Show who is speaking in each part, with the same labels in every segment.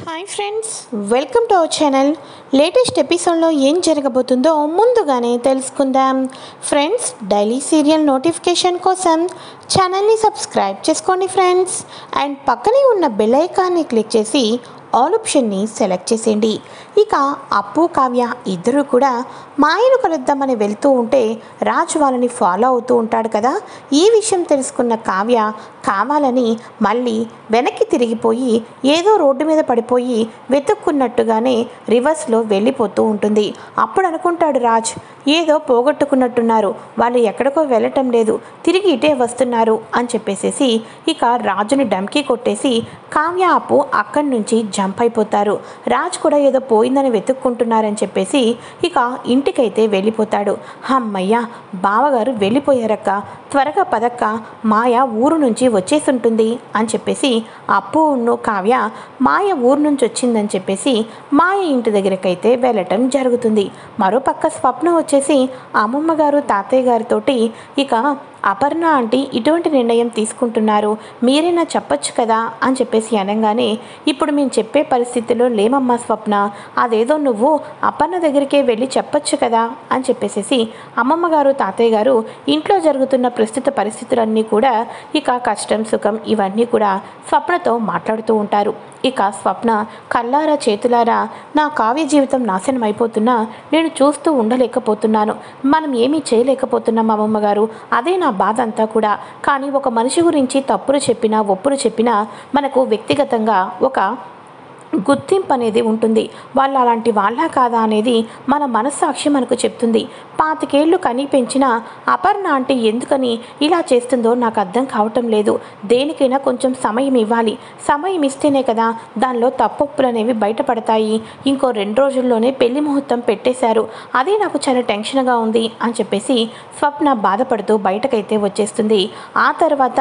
Speaker 1: Hi friends, welcome to our channel. Latest ఎపిసోడ్లో ఏం జరగబోతుందో ముందుగానే తెలుసుకుందాం. ఫ్రెండ్స్, డైలీ సీరియల్ నోటిఫికేషన్ కోసం ఛానల్ని సబ్స్క్రైబ్ చేసుకోండి ఫ్రెండ్స్. అండ్ పక్కనే ఉన్న బెల్ ఐకాన్ని క్లిక్ చేసి ఆల్ ఆప్షన్ని సెలెక్ట్ చేసేయండి. ఇక అప్పు, కావ్య ఇద్దరు కూడా మాయను కలుద్దామని వెళ్తూ ఉంటే రాజు వాళ్ళని ఫాలో అవుతూ ఉంటాడు కదా. ఈ విషయం తెలుసుకున్న కావ్య కావాలని మళ్ళీ వెనక్కి తిరిగిపోయి ఏదో రోడ్డు మీద పడిపోయి వెతుక్కున్నట్టుగానే రివర్స్లో వెళ్ళిపోతూ ఉంటుంది. అప్పుడు అనుకుంటాడు రాజ్, ఏదో పోగొట్టుకున్నట్టున్నారు, వాళ్ళు ఎక్కడికో వెళ్ళటం లేదు, తిరిగి ఇటే వస్తున్నారు అని చెప్పేసేసి ఇక రాజుని డమ్కి కొట్టేసి కావ్య, అప్పు అక్కడి నుంచి జంప్ అయిపోతారు. రాజ్ కూడా ఏదో పోయిందని వెతుక్కుంటున్నారని చెప్పేసి ఇక ఇంటికైతే వెళ్ళిపోతాడు. అమ్మయ్య, బావగారు వెళ్ళిపోయారక్క, త్వరగా పదక్క, మాయ ఊరు నుంచి వచ్చేసి ఉంటుంది అని చెప్పేసి అప్పు కావ్య మాయ ఊరు నుంచి వచ్చిందని చెప్పేసి మాయ ఇంటి దగ్గరకైతే వెళ్ళటం జరుగుతుంది. మరోపక్క స్వప్న వచ్చేసి అమ్మమ్మ గారు, తాతయ్య గారితోటి ఇక అపర్ణ ఆంటీ ఇటువంటి నిర్ణయం తీసుకుంటున్నారు, మీరైనా చెప్పొచ్చు కదా అని చెప్పేసి అనగానే, ఇప్పుడు మేము చెప్పే పరిస్థితిలో లేమమ్మా స్వప్న, అదేదో నువ్వు అపర్ణ దగ్గరికే వెళ్ళి చెప్పొచ్చు కదా అని చెప్పేసి అమ్మమ్మ గారు, తాతయ్య గారు ఇంట్లో జరుగుతున్న ప్రస్తుత పరిస్థితులన్నీ కూడా ఇక కష్టం, సుఖం ఇవన్నీ కూడా స్వప్నతో మాట్లాడుతూ ఉంటారు. ఇక స్వప్న కళ్ళారా చేతులారా నా కావ్య జీవితం నాశనం అయిపోతున్నా నేను చూస్తూ ఉండలేకపోతున్నాను, మనం ఏమీ చేయలేకపోతున్నాం అమ్మమ్మ గారు, అదే నా బాధ అంతా కూడా. కానీ ఒక మనిషి గురించి తప్పులు చెప్పినా ఒప్పులు చెప్పినా మనకు వ్యక్తిగతంగా ఒక గుర్తింపు అనేది ఉంటుంది. వాళ్ళు అలాంటి వాళ్ళ కాదా అనేది మన మనస్సాక్షి మనకు చెప్తుంది. 25 ఏళ్ళు కని పెంచిన అపర్ణ అంటే ఎందుకని ఇలా చేస్తుందో నాకు అర్థం కావటం లేదు. దేనికైనా కొంచెం సమయం ఇవ్వాలి, సమయం ఇస్తేనే కదా దానిలో తప్పొప్పులు అనేవి బయటపడతాయి. ఇంకో 2 రోజుల్లోనే పెళ్లి ముహూర్తం పెట్టేశారు, అదే నాకు చాలా టెన్షన్గా ఉంది అని చెప్పేసి స్వప్న బాధపడుతూ బయటకైతే వచ్చేస్తుంది. ఆ తర్వాత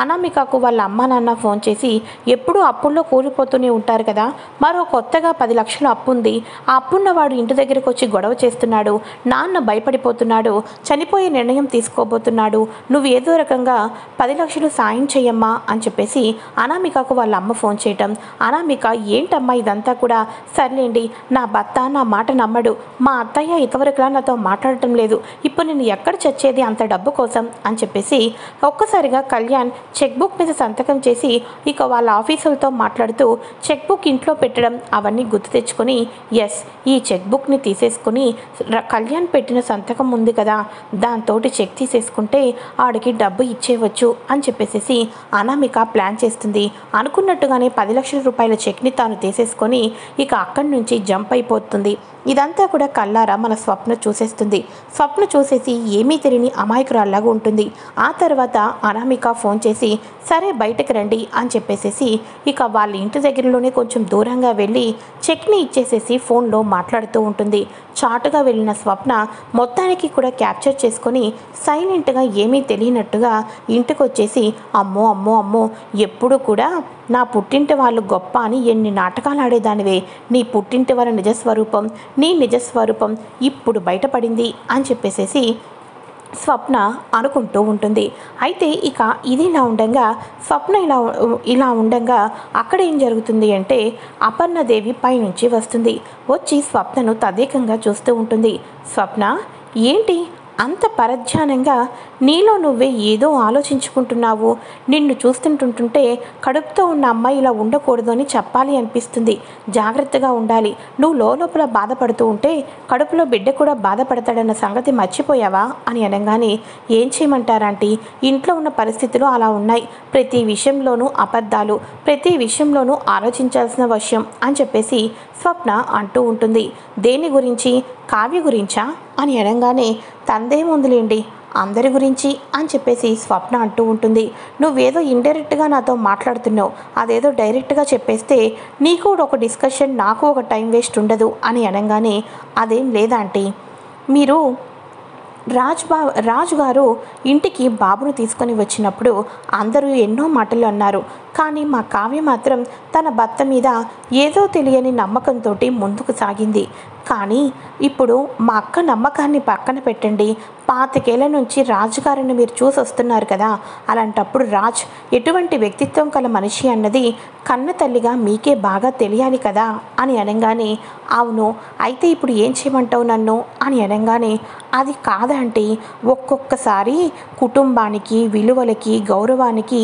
Speaker 1: అనామికకు వాళ్ళ అమ్మ నాన్న ఫోన్ చేసి, ఎప్పుడూ అప్పుల్లో కూలిపోతూనే ఉంటారు కదా, మరో కొత్తగా 10 లక్షలు అప్పు ఉంది, ఆ అప్పున్నవాడు ఇంటి దగ్గరికి వచ్చి గొడవ చేస్తున్నాడు, నాన్న భయపడిపోతున్నాడు, చనిపోయే నిర్ణయం తీసుకోబోతున్నాడు, నువ్వు ఏదో రకంగా 10 లక్షలు సాయం చెయ్యమ్మా అని చెప్పేసి అనామికకు వాళ్ళ అమ్మ ఫోన్ చేయటం. అనామిక, ఏంటమ్మా ఇదంతా కూడా, సర్లేండి, నా భర్త నా మాట నమ్మడు, మా అత్తయ్య ఇంతవరకులా నాతో మాట్లాడటం లేదు, ఇప్పుడు నేను ఎక్కడ చచ్చేది అంత డబ్బు కోసం అని చెప్పేసి ఒక్కసారిగా కళ్యాణ్ చెక్ బుక్ మీద సంతకం చేసి ఇక వాళ్ళ ఆఫీసులతో మాట్లాడుతూ చెక్ బుక్ ఇంట్లో పెట్టడం అవన్నీ గుర్తు తెచ్చుకొని, ఎస్, ఈ చెక్ బుక్ని తీసేసుకొని కళ్యాణ్ పెట్టిన సంతకం ఉంది కదా దాంతో చెక్ తీసేసుకుంటే ఆడికి డబ్బు ఇచ్చేయవచ్చు అని చెప్పేసి అనామిక ప్లాన్ చేస్తుంది. అనుకున్నట్టుగానే 10 లక్షల రూపాయల చెక్ని తాను తీసేసుకొని ఇక అక్కడి నుంచి జంప్ అయిపోతుంది. ఇదంతా కూడా కళ్ళారా మన స్వప్న చూసేస్తుంది. స్వప్న చూసేసి ఏమీ తెలియని అమాయకురాల్లాగా ఉంటుంది. ఆ తర్వాత అనామిక ఫోన్ చేసి, సరే బయటకు రండి అని చెప్పేసి ఇక వాళ్ళ ఇంటి దగ్గరలోనే కొంచెం దూరంగా వెళ్ళి చెక్ని ఇచ్చేసేసి ఫోన్లో మాట్లాడుతూ ఉంటుంది. చాటుగా వెళ్ళిన స్వప్న మొత్తానికి కూడా క్యాప్చర్ చేసుకొని సైలెంట్గా ఏమీ తెలియనట్టుగా ఇంటికి వచ్చేసి, అమ్మో అమ్మో అమ్మో, ఎప్పుడు కూడా నా పుట్టింటి వాళ్ళు గొప్ప అని ఎన్ని నాటకాలు ఆడేదానివే, నీ పుట్టింటి వాళ్ళ నిజస్వరూపం, నీ నిజస్వరూపం ఇప్పుడు బయటపడింది అని చెప్పేసి స్వప్న అనుకుంటూ ఉంటుంది. అయితే ఇక ఇది ఇలా ఉండగా స్వప్న ఇలా ఉండగా అక్కడ ఏం జరుగుతుంది అంటే అపర్ణదేవి పైనుంచి వస్తుంది. వచ్చి స్వప్నను తదేకంగా చూస్తూ ఉంటుంది. స్వప్న, ఏంటి అంత పరధ్యానంగా నీలో నువ్వే ఏదో ఆలోచించుకుంటున్నావు, నిన్ను చూస్తుంటుంటే కడుపుతో ఉన్న అమ్మాయి ఇలా ఉండకూడదు అని చెప్పాలి అనిపిస్తుంది, జాగ్రత్తగా ఉండాలి, నువ్వు లోపల బాధపడుతూ ఉంటే కడుపులో బిడ్డ కూడా బాధపడతాడన్న సంగతి మర్చిపోయావా అని అనగానే, ఏం చేయమంటారంటే ఇంట్లో ఉన్న పరిస్థితులు అలా ఉన్నాయి, ప్రతి విషయంలోనూ అబద్ధాలు, ప్రతి విషయంలోనూ ఆలోచించాల్సిన విషయం అని చెప్పేసి స్వప్న అంటూ ఉంటుంది. దేని గురించి? కావ్య గురించా అని అనగానే, తందేముందులేండి, అందరి గురించి అని చెప్పేసి స్వప్న అంటూ ఉంటుంది. నువ్వేదో ఇండైరెక్ట్గా నాతో మాట్లాడుతున్నావు, అదేదో డైరెక్ట్గా చెప్పేస్తే నీకు ఒక డిస్కషన్, నాకు ఒక టైం వేస్ట్ ఉండదు అని అనగానే, అదేం లేదా ఆంటీ, మీరు రాజు గారు ఇంటికి బాబును తీసుకొని వచ్చినప్పుడు అందరూ ఎన్నో మాటలు అన్నారు, కానీ మా కావ్య మాత్రం తన భర్త మీద ఏదో తెలియని నమ్మకంతో ముందుకు సాగింది. కానీ ఇప్పుడు మా అక్క నమ్మకాన్ని పక్కన పెట్టండి. 25 ఏళ్ల నుంచి రాజుగారిని మీరు చూసి వస్తున్నారు కదా, అలాంటప్పుడు రాజ్ ఎటువంటి వ్యక్తిత్వం కల మనిషి అన్నది కన్న తల్లిగా మీకే బాగా తెలియాలి కదా అని అనగానే, అవును, అయితే ఇప్పుడు ఏం చేయమంటావు నన్ను అని అనగానే, అది కాదంటే ఒక్కొక్కసారి కుటుంబానికి, విలువలకి, గౌరవానికి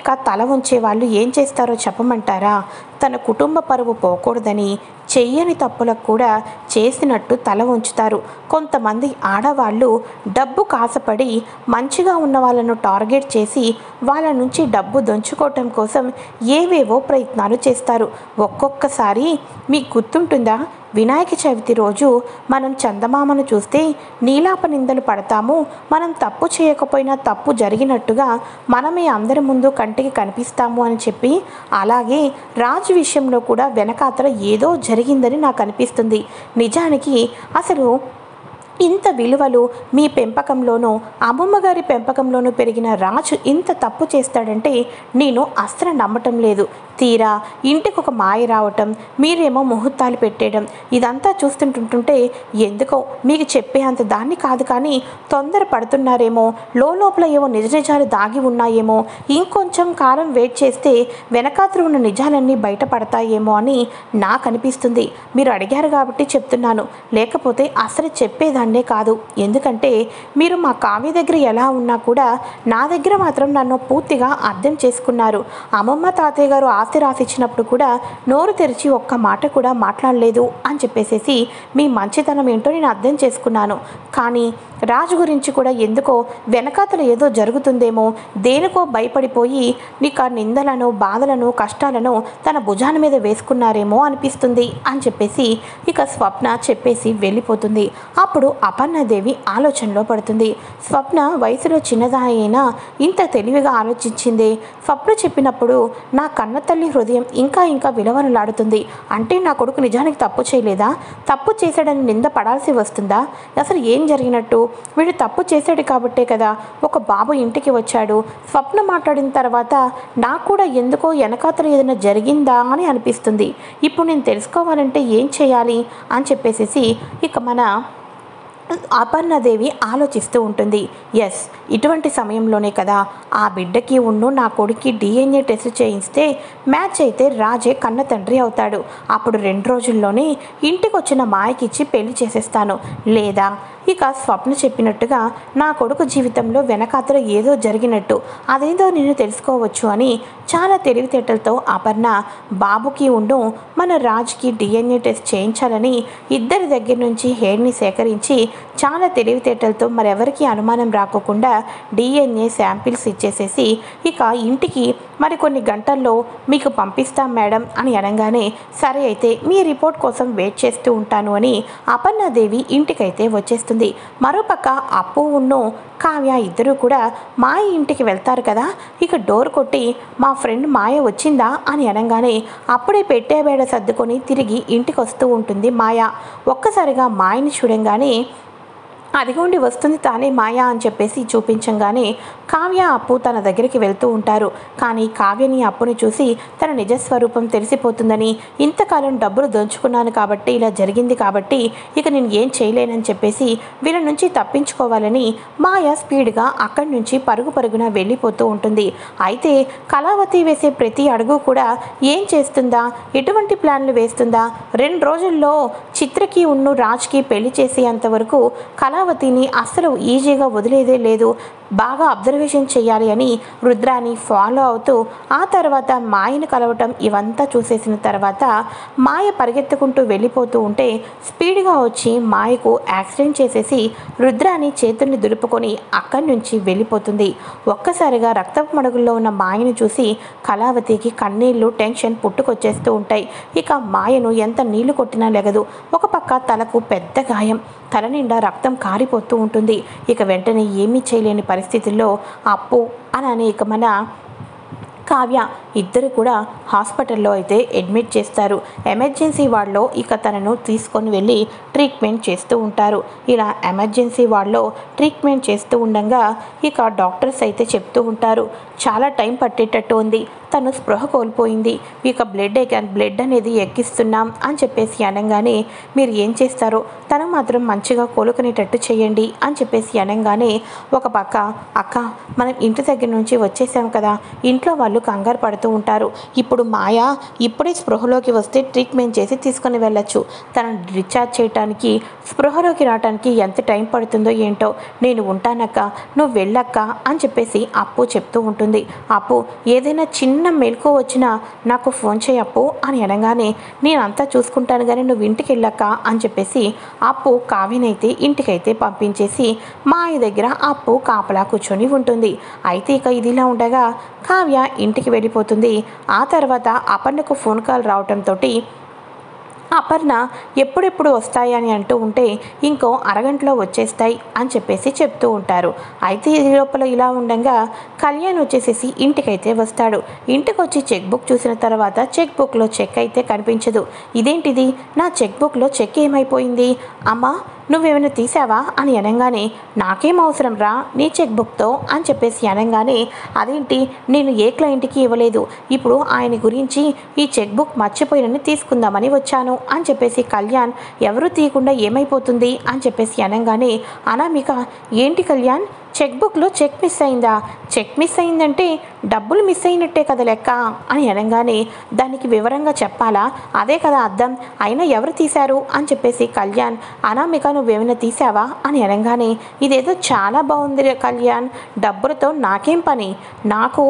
Speaker 1: ఇక తల ఉంచే వాళ్ళు ఏం చేస్తారో చెప్పమంటారా? తన కుటుంబ పరువు పోకూడదని చెయ్యని తప్పులకు కూడా చేసినట్టు తల ఉంచుతారు. కొంతమంది ఆడవాళ్ళు డబ్బు కాసపడి మంచిగా ఉన్న వాళ్ళను టార్గెట్ చేసి వాళ్ళ నుంచి డబ్బు దొంచుకోవటం కోసం ఏవేవో ప్రయత్నాలు చేస్తారు. ఒక్కొక్కసారి మీకు గుర్తుంటుందా, వినాయక చవితి రోజు మనం చందమామను చూస్తే నీలాప నిందలు పడతాము. మనం తప్పు చేయకపోయినా తప్పు జరిగినట్టుగా మనమే అందరి ముందు కంటికి కనిపిస్తాము అని చెప్పి, అలాగే రాజు విషయంలో కూడా వెనకాతల ఏదో జరిగిందని నాకు అనిపిస్తుంది. నిజానికి అసలు ఇంత విలువలు మీ పెంపకంలోనూ అమ్మమ్మ గారి పెంపకంలోనూ పెరిగిన రాజు ఇంత తప్పు చేస్తాడంటే నేను అస్సలు నమ్మటం లేదు. తీరా ఇంటికి ఒక మాయ రావటం, మీరేమో ముహూర్తాలు పెట్టేయడం, ఇదంతా చూస్తుంటుంటే ఎందుకో మీకు చెప్పే అంత దాన్ని కాదు, కానీ తొందర పడుతున్నారేమో, లోపల ఏవో నిజ నిజాలు దాగి ఉన్నాయేమో, ఇంకొంచెం కాలం వెయిట్ చేస్తే వెనకాతలు ఉన్న నిజాలన్నీ బయటపడతాయేమో అని నాకు అనిపిస్తుంది. మీరు అడిగారు కాబట్టి చెప్తున్నాను, లేకపోతే అసలు చెప్పేదాన్ని కాదు. ఎందుకంటే మీరు మా కావ్య దగ్గర ఎలా ఉన్నా కూడా నా దగ్గర మాత్రం నన్ను పూర్తిగా అర్థం చేసుకున్నారు. అమ్మమ్మ తాతయ్య గారు ఆస్తి రాసిచ్చినప్పుడు కూడా నోరు తెరిచి ఒక్క మాట కూడా మాట్లాడలేదు అని చెప్పేసేసి మీ మంచితనం ఏంటో నేను అర్థం చేసుకున్నాను. కానీ రాజు గురించి కూడా ఎందుకో వెనకాతలు ఏదో జరుగుతుందేమో, దేనికో భయపడిపోయి నీకు ఆ నిందలను, బాధలను, కష్టాలను తన భుజాన మీద వేసుకున్నారేమో అనిపిస్తుంది అని చెప్పేసి ఇక స్వప్న చెప్పేసి వెళ్ళిపోతుంది. అప్పుడు అపర్ణాదేవి ఆలోచనలో పడుతుంది. స్వప్న వయసులో చిన్నదాయైనా ఇంత తెలివిగా ఆలోచించిందే. స్వప్న చెప్పినప్పుడు నా కన్న తల్లి హృదయం ఇంకా ఇంకా విలువలాడుతుంది. అంటే నా కొడుకు నిజానికి తప్పు చేయలేదా? తప్పు చేశాడని నింద పడాల్సి వస్తుందా? అసలు ఏం జరిగినట్టు? వీడు తప్పు చేశాడు కాబట్టే కదా ఒక బాబు ఇంటికి వచ్చాడు. స్వప్న మాట్లాడిన తర్వాత నాకు కూడా ఎందుకో వెనకాతలు ఏదైనా జరిగిందా అని అనిపిస్తుంది. ఇప్పుడు నేను తెలుసుకోవాలంటే ఏం చేయాలి అని చెప్పేసి ఇక మన అపర్ణాదేవి ఆలోచిస్తూ ఉంటుంది. ఎస్, ఇటువంటి సమయంలోనే కదా ఆ బిడ్డకి నా కొడుక్కి DNA టెస్ట్ చేయిస్తే మ్యాచ్ అయితే రాజే కన్న తండ్రి అవుతాడు. అప్పుడు 2 రోజుల్లోనే ఇంటికి వచ్చిన మాయకిచ్చి పెళ్లి చేసేస్తాను. లేదా ఇక స్వప్న చెప్పినట్టుగా నా కొడుకు జీవితంలో వెనకాతల ఏదో జరిగినట్టు అదేదో నేను తెలుసుకోవచ్చు అని చాలా తెలివితేటలతో అపర్ణ బాబుకి మన రాజ్కి DNA టెస్ట్ చేయించాలని ఇద్దరి దగ్గర నుంచి హెయిర్ని సేకరించి చాలా తెలివితేటలతో మరెవరికి అనుమానం రాకోకుండా DNA శాంపిల్స్ ఇచ్చేసేసి ఇక ఇంటికి మరికొన్ని గంటల్లో మీకు పంపిస్తాం మేడం అని అనగానే, సరే అయితే మీ రిపోర్ట్ కోసం వెయిట్ చేస్తూ ఉంటాను అని అపర్ణాదేవి ఇంటికైతే వచ్చేస్తుంది. మరోపక్క అప్పు కావ్య ఇద్దరూ కూడా మాయ ఇంటికి వెళ్తారు కదా. ఇక డోర్ కొట్టి మా ఫ్రెండ్ మాయ వచ్చిందా అని అనగానే అప్పుడే పెట్టేబేడ సర్దుకొని తిరిగి ఇంటికి వస్తూ ఉంటుంది మాయ. ఒక్కసారిగా మాయని చూడంగానే అదిగోండి వస్తుంది తానే మాయ అని చెప్పేసి చూపించంగానే కావ్య అప్పు తన దగ్గరికి వెళ్తూ ఉంటారు. కానీ కావ్యని అప్పుని చూసి తన నిజస్వరూపం తెలిసిపోతుందని, ఇంతకాలం డబ్బులు దోచుకున్నాను కాబట్టి ఇలా జరిగింది కాబట్టి ఇక నేను ఏం చేయలేనని చెప్పేసి వీళ్ళ నుంచి తప్పించుకోవాలని మాయ స్పీడ్గా అక్కడి నుంచి పరుగు పరుగున వెళ్ళిపోతూ ఉంటుంది. అయితే కళావతి వేసే ప్రతి అడుగు కూడా ఏం చేస్తుందా, ఎటువంటి ప్లాన్లు వేస్తుందా, 2 రోజుల్లో చిత్రకి రాజ్కి పెళ్లి చేసేంతవరకు కళావతిని అస్సలు ఈజీగా వదిలేదే లేదు. బాగా అబ్జర్వేషన్ చేయాలి అని రుద్రాని ఫాలో అవుతూ ఆ తర్వాత మాయను కలవటం ఇవంతా చూసేసిన తర్వాత మాయ పరిగెత్తుకుంటూ వెళ్ళిపోతూ ఉంటే స్పీడ్గా వచ్చి మాయకు యాక్సిడెంట్ చేసేసి రుద్రాని చేతుల్ని దులుపుకొని అక్కడి నుంచి వెళ్ళిపోతుంది. ఒక్కసారిగా రక్తపు మడుగుల్లో ఉన్న మాయను చూసి కళావతికి కన్నీళ్లు, టెన్షన్ పుట్టుకొచ్చేస్తూ ఉంటాయి. ఇక మాయను ఎంత నీళ్లు కొట్టినా లెగదు. ఒక పక్క తలకు పెద్ద గాయం, తల నిండా రక్తం కారిపోతూ ఉంటుంది. ఇక వెంటనే ఏమీ చేయలేని పరిస్థితుల్లో అప్పు అని ఇక మన కావ్య ఇద్దరు కూడా హాస్పిటల్లో అయితే అడ్మిట్ చేస్తారు. ఎమర్జెన్సీ వార్డులో ఇక తనను తీసుకొని వెళ్ళి ట్రీట్మెంట్ చేస్తూ ఉంటారు. ఇలా ఎమర్జెన్సీ వార్డులో ట్రీట్మెంట్ చేస్తూ ఉండగా ఇక డాక్టర్స్ అయితే చెప్తూ ఉంటారు, చాలా టైం పట్టేటట్టు ఉంది, తను స్పృహ కోల్పోయింది, ఇక బ్లడ్ అనేది ఎక్కిస్తున్నాం అని చెప్పేసి అనగానే, మీరు ఏం చేస్తారో తను మాత్రం మంచిగా కోలుకునేటట్టు చేయండి అని చెప్పేసి అనగానే, ఒక పక్క అక్క మనం ఇంటి దగ్గర నుంచి వచ్చేసాం కదా, ఇంట్లో వాళ్ళు కంగారు పడుతూ ఉంటారు, ఇప్పుడు మాయ ఇప్పుడే స్పృహలోకి వస్తే ట్రీట్మెంట్ చేసి తీసుకొని వెళ్ళచ్చు, తనను డిశ్చార్జ్ చేయడానికి స్పృహలోకి రావడానికి ఎంత టైం పడుతుందో ఏంటో, నేను ఉంటానక్క, నువ్వు వెళ్ళక్క అని చెప్పేసి అప్పు చెప్తూ ఉంటుంది. అప్పు ఏదైనా చిన్న మెలకు వచ్చినా నాకు ఫోన్ చేయి అప్పు అని అనగానే, నేను అంతా చూసుకుంటాను కానీ నువ్వు ఇంటికి వెళ్ళక్క అని చెప్పేసి అప్పు కావ్యనైతే ఇంటికైతే పంపించేసి మాయ దగ్గర అప్పు కాపలా కూర్చొని ఉంటుంది. అయితే ఇక ఇదిలా ఉండగా కావ్య ఇంటికి వెళ్ళిపోతుంది. ఆ తర్వాత అపర్ణకు ఫోన్ కాల్ రావడంతో అపర్ణ ఎప్పుడెప్పుడు వస్తాయని అంటూ ఉంటే, ఇంకో అరగంటలో వచ్చేస్తాయి అని చెప్పేసి చెప్తూ ఉంటారు. అయితే ఇది లోపల ఇలా ఉండగా కళ్యాణ్ వచ్చేసేసి ఇంటికైతే వస్తాడు. ఇంటికి వచ్చి చెక్ బుక్ చూసిన తర్వాత చెక్ బుక్లో చెక్ అయితే కనిపించదు. ఇదేంటిది, నా చెక్ బుక్లో చెక్ ఏమైపోయింది, అమ్మా నువ్వేమైనా తీసావా అని అనగానే, నాకేం అవసరం రా నీ చెక్ బుక్తో అని చెప్పేసి అనగానే, అదేంటి నేను ఏ క్లయింట్కి ఇవ్వలేదు, ఇప్పుడు ఆయన గురించి ఈ చెక్ బుక్ మర్చిపోయినని తీసుకుందామని వచ్చాను అని చెప్పేసి కళ్యాణ్, ఎవరు తీయకుండా ఏమైపోతుంది అని చెప్పేసి అనగానే, అనామిక ఏంటి కళ్యాణ్ చెక్ బుక్లో చెక్ మిస్ అయిందా, చెక్ మిస్ అయిందంటే డబ్బులు మిస్ అయినట్టే కదా లెక్క అని అనగానే, దానికి వివరంగా చెప్పాలా, అదే కదా అర్థం, అయినా ఎవరు తీశారు అని చెప్పేసి కళ్యాణ్, అనామిక నువ్వేమైనా తీసావా అని అనగానే, ఇదేదో చాలా బాగుంది కళ్యాణ్, డబ్బులతో నాకేం పని, నాకు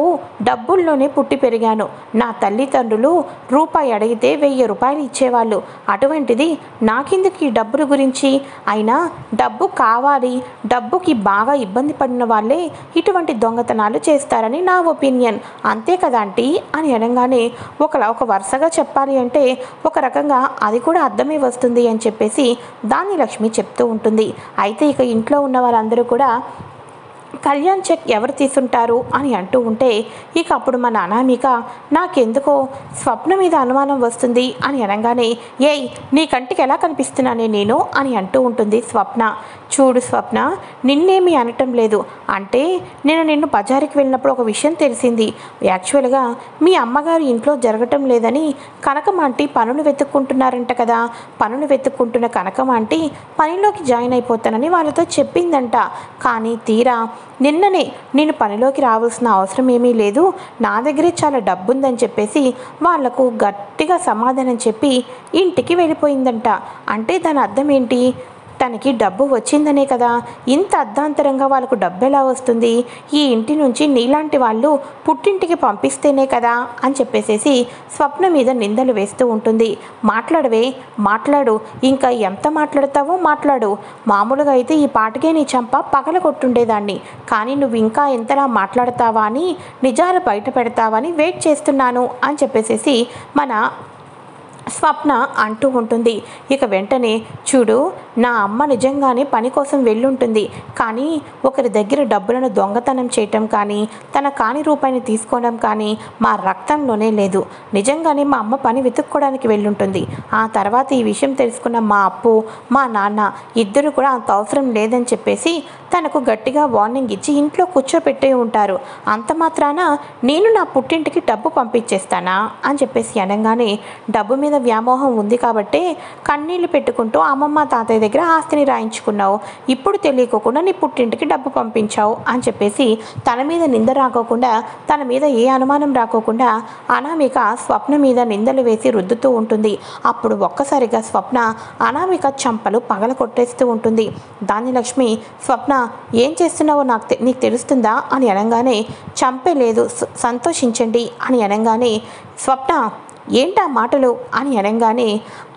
Speaker 1: డబ్బుల్లోనే పుట్టి పెరిగాను, నా తల్లిదండ్రులు రూపాయి అడిగితే 1000 రూపాయలు ఇచ్చేవాళ్ళు, అటువంటిది నాకెందుకు ఈ డబ్బుల గురించి, అయినా డబ్బు కావాలి, డబ్బుకి బాగా ఇబ్బంది పడిన వాళ్ళే ఇటువంటి దొంగతనాలు చేస్తారని నా ఒపీనియన్, అంతే కదా ఆంటీ అని అనగానే, ఒక వరుసగా చెప్పాలి అంటే ఒక రకంగా అది కూడా అర్థమే వస్తుంది అని చెప్పేసి దానిలక్ష్మి చెప్తూ ఉంటుంది. అయితే ఇక ఇంట్లో ఉన్న వాళ్ళందరూ కూడా కళ్యాణ్ చెక్ ఎవరు తీసుంటారు అని అంటూ ఉంటే, ఇక అప్పుడు మన అనామిక, నాకెందుకో స్వప్న మీద అనుమానం వస్తుంది అని అనగానే, ఏయ్ నీ కంటికి ఎలా కనిపిస్తున్నానే నేను అని అంటూ ఉంటుంది స్వప్న. చూడు స్వప్న, నిన్నేమీ అనటం లేదు, అంటే నేను నిన్ను బజారుకి వెళ్ళినప్పుడు ఒక విషయం తెలిసింది, యాక్చువల్గా మీ అమ్మగారు ఇంట్లో జరగటం లేదని కనకమాంటి పనులు వెతుక్కుంటున్నారంట కదా, పనులు వెతుక్కుంటున్న కనకమాంటి పనిలోకి జాయిన్ అయిపోతానని వాళ్ళతో చెప్పిందంట, కానీ తీరా నిన్ననే నేను పనిలోకి రావాల్సిన అవసరం ఏమీ లేదు, నా దగ్గరే చాలా డబ్బు ఉందని చెప్పేసి వాళ్లకు గట్టిగా సమాధానం చెప్పి ఇంటికి వెళ్ళిపోయిందంట. అంటే దాని అర్థం ఏంటి, తనకి డబ్బు వచ్చిందనే కదా, ఇంత అర్ధాంతరంగా వాళ్ళకు డబ్బు ఎలా వస్తుంది, ఈ ఇంటి నుంచి నీలాంటి వాళ్ళు పుట్టింటికి పంపిస్తేనే కదా అని చెప్పేసేసి స్వప్న మీద నిందలు వేస్తూ ఉంటుంది. మాట్లాడవే మాట్లాడు, ఇంకా ఎంత మాట్లాడతావో మాట్లాడు, మామూలుగా అయితే ఈ పాటకే నీ చంప పగల కొట్టుండేదాన్ని, కానీ నువ్వు ఇంకా ఎంతలా మాట్లాడతావా అని, నిజాలు బయట పెడతావని వెయిట్ చేస్తున్నాను అని చెప్పేసేసి మన స్వప్న అంటూ ఉంటుంది. ఇక వెంటనే, చూడు నా అమ్మ నిజంగానే పని కోసం వెళ్ళుంటుంది, కానీ ఒకరి దగ్గర డబ్బులను దొంగతనం చేయటం కానీ తన కాని రూపాయిని తీసుకోవడం కానీ మా రక్తంలోనే లేదు, నిజంగానే మా అమ్మ పని వెతుక్కోవడానికి వెళ్ళుంటుంది, ఆ తర్వాత ఈ విషయం తెలుసుకున్న మా అప్పు మా నాన్న ఇద్దరు కూడా అంత అవసరం లేదని చెప్పేసి తనకు గట్టిగా వార్నింగ్ ఇచ్చి ఇంట్లో కూర్చోపెట్టే ఉంటారు, అంత మాత్రాన నేను నా పుట్టింటికి డబ్బు పంపించేస్తానా అని చెప్పేసి అనగానే, డబ్బు మీద వ్యామోహం ఉంది కాబట్టే కన్నీళ్లు పెట్టుకుంటూ అమ్మమ్మ తాతయ్య దగ్గర ఆస్తిని రాయించుకున్నావు, ఇప్పుడు తెలియకోకుండా నీ పుట్టింటికి డబ్బు పంపించావు అని చెప్పేసి తన మీద నింద రాకోకుండా, తన మీద ఏ అనుమానం రాకోకుండా అనామిక స్వప్న మీద నిందలు వేసి రుద్దుతూ ఉంటుంది. అప్పుడు ఒక్కసారిగా స్వప్న అనామిక చంపలు పగల కొట్టేస్తూ ఉంటుంది. దానిలక్ష్మి, స్వప్న ఏం చేస్తున్నావో నీకు తెలుస్తుందా అని అనగానే, చంపేలేదు సంతోషించండి అని అనగానే, స్వప్న ఏంటా మాటలు అని అనగానే,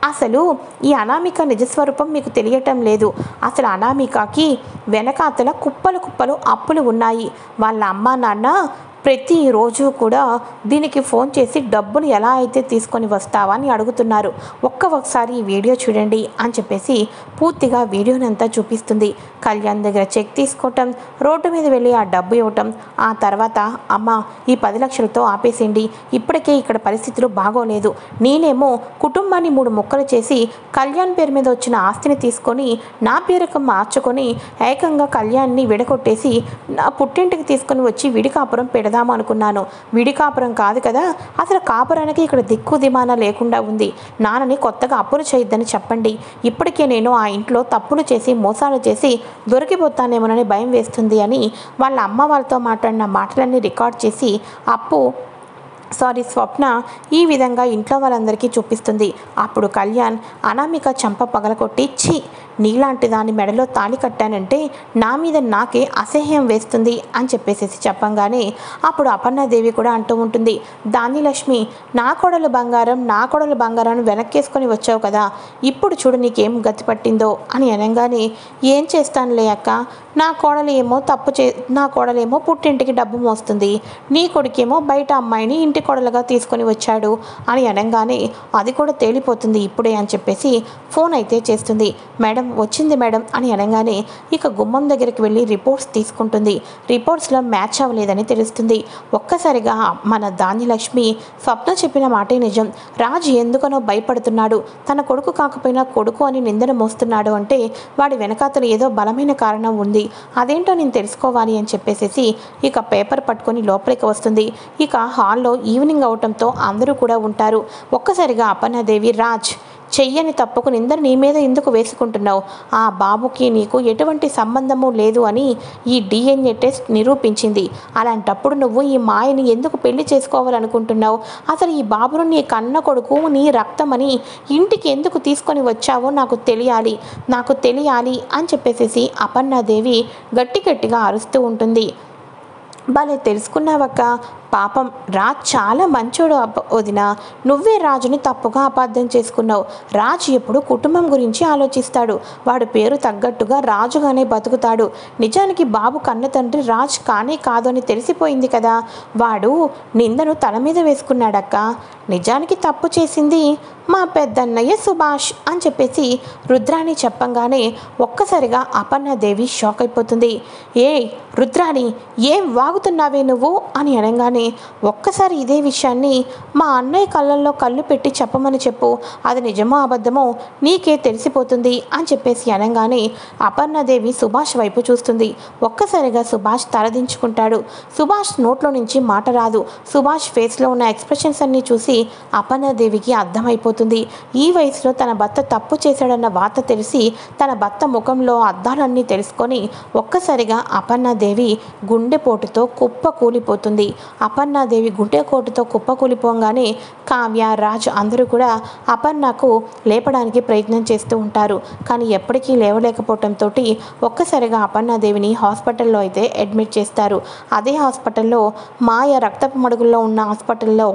Speaker 1: అసలు ఈ అనామిక నిజస్వరూపం మీకు తెలియటం లేదు, అసలు అనామికకి వెనకాతల కుప్పలు కుప్పలు అప్పులు ఉన్నాయి, వాళ్ళ అమ్మ నాన్న ప్రతిరోజు కూడా దీనికి ఫోన్ చేసి డబ్బులు ఎలా అయితే తీసుకొని వస్తావా అని అడుగుతున్నారు. ఒక్కసారి ఈ వీడియో చూడండి అని చెప్పేసి పూర్తిగా వీడియోనంతా చూపిస్తుంది. కళ్యాణ్ దగ్గర చెక్ తీసుకోవటం, రోడ్డు మీద వెళ్ళి ఆ డబ్బు ఇవ్వటం, ఆ తర్వాత అమ్మ ఈ 10 లక్షలతో ఆపేసేయండి, ఇప్పటికే ఇక్కడ పరిస్థితులు బాగోలేదు, నేనేమో కుటుంబాన్ని 3 ముక్కలు చేసి కళ్యాణ్ పేరు మీద వచ్చిన ఆస్తిని తీసుకొని నా పేరుకు మార్చుకొని ఏకంగా కళ్యాణ్ని విడగొట్టేసి నా పుట్టింటికి తీసుకొని వచ్చి విడికాపురం పెడదాము అనుకున్నాను. విడికాపురం కాదు కదా, అసలు కాపురానికి ఇక్కడ దిక్కు దిమానా లేకుండా ఉంది. నాన్నని కొత్తగా అప్పులు చేయొద్దని చెప్పండి. ఇప్పటికే నేను ఆ ఇంట్లో తప్పులు చేసి మోసాలు చేసి దొరికిపోతానేమోనని భయం వేస్తుంది అని వాళ్ళ అమ్మ వాళ్ళతో మాట్లాడిన మాటలన్నీ రికార్డ్ చేసి స్వప్న ఈ విధంగా ఇంట్లో వాళ్ళందరికీ చూపిస్తుంది. అప్పుడు కళ్యాణ్ అనామిక చంప పగలకొట్టి, ఛీ నీలాంటి దాని మెడలో తాళి కట్టానంటే నా మీద నాకే అసహ్యం వేస్తుంది అని చెప్పంగానే అప్పుడు అపర్ణాదేవి కూడా అంటూ ఉంటుంది, ధాన్యలక్ష్మి నా కోడలు బంగారం వెనక్కేసుకొని వచ్చావు కదా, ఇప్పుడు చూడు నీకేం గతి పట్టిందో అని అనగానే ఏం చేస్తానులే అక్క, నా కోడలేమో పుట్టింటికి డబ్బు మోస్తుంది, నీ కొడుకేమో బయట అమ్మాయిని ఇంటి కోడలుగా తీసుకొని వచ్చాడు అని అనగానే అది కూడా తేలిపోతుంది ఇప్పుడే అని చెప్పేసి ఫోన్ అయితే చేస్తుంది. మేడం వచ్చింది మేడం అని అనగానే ఇక గుమ్మం దగ్గరికి వెళ్ళి రిపోర్ట్స్ తీసుకుంటుంది. రిపోర్ట్స్లో మ్యాచ్ అవ్వలేదని తెలుస్తుంది. ఒక్కసారిగా మన ధాన్యలక్ష్మి స్వప్న చెప్పిన మాటే నిజం, రాజు ఎందుకనో భయపడుతున్నాడు, తన కొడుకు కాకపోయినా కొడుకు అని నిందన మోస్తున్నాడు అంటే వాడి వెనకాతలు ఏదో బలమైన కారణం ఉంది, అదేంటో నేను తెలుసుకోవాలి అని చెప్పేసి ఇక పేపర్ పట్టుకొని లోపలికి వస్తుంది. ఇక హాల్లో ఈవినింగ్ అవటంతో అందరూ కూడా ఉంటారు. ఒక్కసారిగా అపర్ణాదేవి, రాజ్ చెయ్యని తప్పుకు నిందరు నీ మీద ఎందుకు వేసుకుంటున్నావు, ఆ బాబుకి నీకు ఎటువంటి సంబంధము లేదు అని ఈ DNA టెస్ట్ నిరూపించింది, అలాంటప్పుడు నువ్వు ఈ మాయని ఎందుకు పెళ్లి చేసుకోవాలనుకుంటున్నావు, అసలు ఈ బాబును నీ కన్న కొడుకు నీ రక్తమని ఇంటికి ఎందుకు తీసుకొని వచ్చావో నాకు తెలియాలి అని చెప్పేసి అపర్ణాదేవి గట్టిగా అరుస్తూ ఉంటుంది. భలే తెలుసుకున్నావక్క, పాపం రాజ్ చాలా మంచోడు వదిన, నువ్వే రాజుని తప్పుగా అపార్థం చేసుకున్నావు. రాజు ఎప్పుడు కుటుంబం గురించి ఆలోచిస్తాడు, వాడు పేరు తగ్గట్టుగా రాజుగానే బతుకుతాడు. నిజానికి బాబు కన్న తండ్రి రాజ్ కానే కాదు అని తెలిసిపోయింది కదా, వాడు నిందను తల మీద వేసుకున్నాడక్క, నిజానికి తప్పు చేసింది మా పెద్దన్నయ్య సుభాష్ అని చెప్పేసి రుద్రాణి చెప్పంగానే ఒక్కసారిగా అపర్ణాదేవి షాక్ అయిపోతుంది. రుద్రాణి ఏం వాగుతున్నావే నువ్వు అని అనగానే ఒక్కసారి ఇదే విషయాన్ని మా అన్నయ్య కళ్ళల్లో కళ్ళు పెట్టి చెప్పమని చెప్పు, అది నిజమో అబద్ధమో నీకే తెలిసిపోతుంది అని చెప్పేసి అనగానే అపర్ణాదేవి సుభాష్ వైపు చూస్తుంది. ఒక్కసారిగా సుభాష్ తలదించుకుంటాడు. సుభాష్ నోట్లో నుంచి మాట రాదు. సుభాష్ ఫేస్లో ఉన్న ఎక్స్ప్రెషన్స్ అన్నీ చూసి అపర్ణాదేవికి అర్థమైపోతుంది. ఈ వయసులో తన భర్త తప్పు చేశాడన్న వార్త తెలిసి తన భర్త ముఖంలో అద్దాలన్నీ తెలుసుకొని ఒక్కసారిగా అపర్ణాదేవి గుండెపోటుతో కుప్పకూలిపోతుంది. అపర్ణాదేవి గుండెపోటుతో కుప్పకూలిపోగానే కావ్య, రాజ్ అందరూ కూడా అపర్ణకు లేపడానికి ప్రయత్నం చేస్తూ ఉంటారు. కానీ ఎప్పటికీ లేవలేకపోవడంతో ఒక్కసారిగా అపర్ణాదేవిని హాస్పిటల్లో అయితే అడ్మిట్ చేస్తారు. అదే హాస్పిటల్లో మాయ రక్తపు మడుగుల్లో ఉన్న హాస్పిటల్లో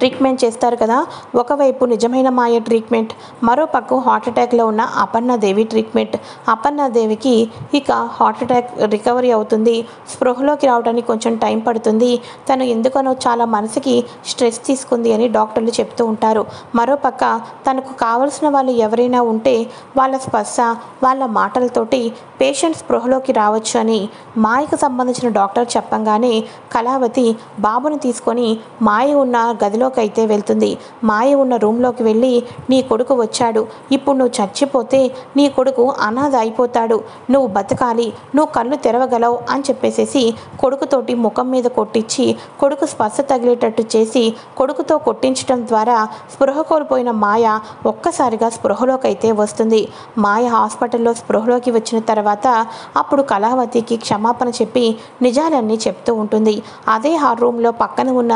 Speaker 1: ట్రీట్మెంట్ చేస్తారు కదా, ఒకవైపు నిజమైన మాయ ట్రీట్మెంట్, మరో పక్క హార్ట్ అటాక్లో ఉన్న అపర్ణాదేవి ట్రీట్మెంట్. అపర్ణాదేవికి ఇక హార్ట్ అటాక్ రికవరీ అవుతుంది, స్పృహలోకి రావడానికి కొంచెం టైం పడుతుంది, తను ఎందుకనో చాలా మనసుకి స్ట్రెస్ తీసుకుంది అని డాక్టర్లు చెప్తూ ఉంటారు. మరోపక్క తనకు కావలసిన వాళ్ళు ఎవరైనా ఉంటే వాళ్ళ స్పర్శ, వాళ్ళ మాటలతోటి పేషెంట్ స్పృహలోకి రావచ్చు అని మాయకు సంబంధించిన డాక్టర్ చెప్పంగానే కళావతి బాబుని తీసుకొని మాయ ఉన్న గదిలోకి అయితే వెళ్తుంది. మాయ ఉన్న రూమ్లోకి వెళ్ళి నీ కొడుకు వచ్చాడు, ఇప్పుడు నువ్వు చచ్చిపోతే నీ కొడుకు అనాథ అయిపోతాడు, నువ్వు బతకాలి, నువ్వు కళ్ళు తెరవగలవు అని చెప్పేసి కొడుకుతోటి ముఖం మీద కొట్టించి కొడుకు స్పర్శ తగిలేటట్టు చేసి కొడుకుతో కొట్టించడం ద్వారా స్పృహ కోల్పోయిన మాయ ఒక్కసారిగా స్పృహలోకి అయితే వస్తుంది. మాయ హాస్పిటల్లో స్పృహలోకి వచ్చిన తర్వాత అప్పుడు కళావతికి క్షమాపణ చెప్పి నిజాలన్నీ చెప్తూ ఉంటుంది. అదే ఆ రూమ్లో పక్కన ఉన్న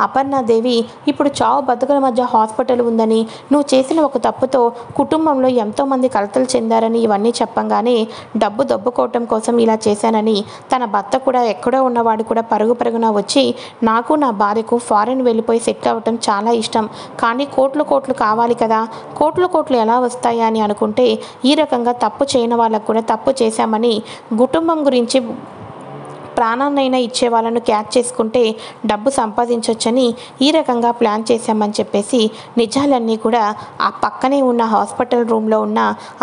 Speaker 1: అపర్ణాదేవి ఇప్పుడు చావు బతుకుల మధ్య హాస్పిటల్ ఉందని, నువ్వు చేసిన ఒక తప్పుతో కుటుంబంలో ఎంతోమంది కలతలు చెందారని ఇవన్నీ చెప్పంగానే డబ్బు దొబ్బుకోవటం కోసం ఇలా చేశానని తన భర్త కూడా ఎక్కడో ఉన్నవాడు కూడా పరుగున వచ్చి నాకు నా భార్యకు ఫారెన్ వెళ్ళిపోయి సెటిల్ అవ్వటం చాలా ఇష్టం, కానీ కోట్లు కావాలి కదా, కోట్లు ఎలా వస్తాయా అని అనుకుంటే ఈ రకంగా తప్పు చేయని వాళ్ళకు కూడా తప్పు చేశామని కుటుంబం గురించి ప్రాణాన్నైనా ఇచ్చే వాళ్ళను క్యాచ్ చేసుకుంటే డబ్బు సంపాదించవచ్చని ఈ రకంగా ప్లాన్ చేశామని చెప్పేసి నిజాలన్నీ కూడా ఆ పక్కనే ఉన్న హాస్పిటల్ రూమ్లో ఉన్న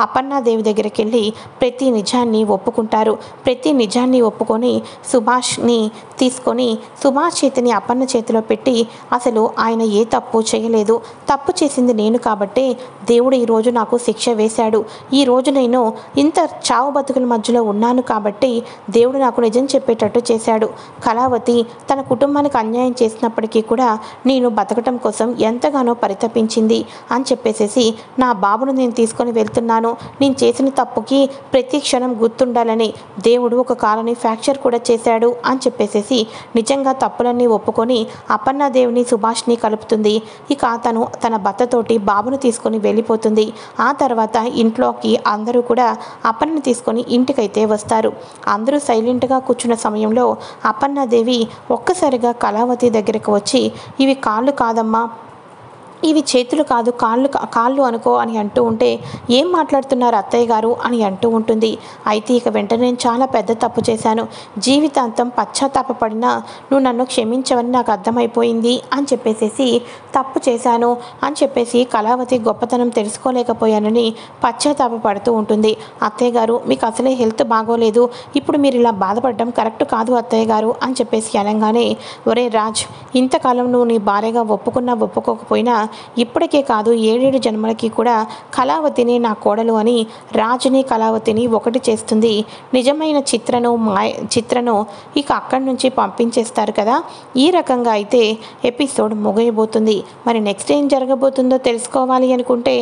Speaker 1: అపర్ణాదేవి దగ్గరికి వెళ్ళి ప్రతి నిజాన్ని ఒప్పుకుంటారు. ప్రతి నిజాన్ని ఒప్పుకొని సుభాష్ని తీసుకొని సుభాష్ చేతిని అపర్ణ చేతిలో పెట్టి అసలు ఆయన ఏ తప్పు చేయలేదు, తప్పు చేసింది నేను కాబట్టే దేవుడు ఈరోజు నాకు శిక్ష వేశాడు, ఈరోజు నేను ఇంత చావు బతుకుల మధ్యలో ఉన్నాను కాబట్టి దేవుడు నాకు నిజం చెప్పేటట్టు చేశాడు. కళావతి తన కుటుంబానికి అన్యాయం చేసినప్పటికీ కూడా నేను బతకటం కోసం ఎంతగానో పరితపించింది అని చెప్పేసేసి నా బాబును నేను తీసుకొని వెళ్తున్నాను, నేను చేసిన తప్పుకి ప్రతి క్షణం గుర్తుండాలని దేవుడు ఒక కాలని ఫ్రాక్చర్ కూడా చేశాడు అని చెప్పేసేసి నిజంగా తప్పులన్నీ ఒప్పుకొని అపర్ణాదేవిని సుభాష్ని కలుపుతుంది. ఇక తను తన భర్తతోటి బాబును తీసుకొని వెళ్ళిపోతుంది. ఆ తర్వాత ఇంట్లోకి అందరూ కూడా అపర్ణని తీసుకొని ఇంటికైతే వస్తారు. అందరూ సైలెంట్గా కూర్చున్న సమయంలో అపర్ణాదేవి ఒక్కసారిగా కళావతి దగ్గరకు వచ్చి ఇవి కాళ్ళు కాదమ్మా, ఇవి చేతులు కాదు కాళ్ళు అనుకో అని అంటూ ఉంటే ఏం మాట్లాడుతున్నారు అత్తయ్య గారు అని అంటూ ఉంటుంది. అయితే ఇక వెంటనే నేను చాలా పెద్ద తప్పు చేశాను, జీవితాంతం పశ్చాత్తాపడినా నువ్వు నన్ను క్షమించవని నాకు అర్థమైపోయింది అని చెప్పేసేసి తప్పు చేశాను అని చెప్పేసి కళావతి గొప్పతనం తెలుసుకోలేకపోయానని పశ్చాత్తాపడుతూ ఉంటుంది. అత్తయ్య గారు మీకు అసలే హెల్త్ బాగోలేదు, ఇప్పుడు మీరు ఇలా బాధపడడం కరెక్ట్ కాదు అత్తయ్య గారు అని చెప్పేసి అనగానే ఒరే రాజ్, ఇంతకాలం నువ్వు నీ భార్యగా ఒప్పుకున్నా ఒప్పుకోకపోయినా ఇప్పటికే కాదు 7 జన్మలకి కూడా కళావతిని నా కోడలు అని రాజుని కళావతిని ఒకటి చేస్తుంది. నిజమైన చిత్రను ఇక అక్కడి నుంచి పంపించేస్తారు కదా. ఈ రకంగా అయితే ఎపిసోడ్ ముగియబోతుంది. మరి నెక్స్ట్ ఏం జరగబోతుందో తెలుసుకోవాలి అనుకుంటే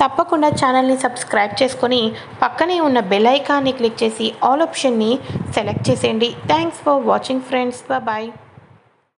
Speaker 1: తప్పకుండా ఛానల్ని సబ్స్క్రైబ్ చేసుకొని పక్కనే ఉన్న బెల్ ఐకాన్ని క్లిక్ చేసి ఆల్ ఆప్షన్ని సెలెక్ట్ చేసేయండి. Thanks for watching friends. Bye.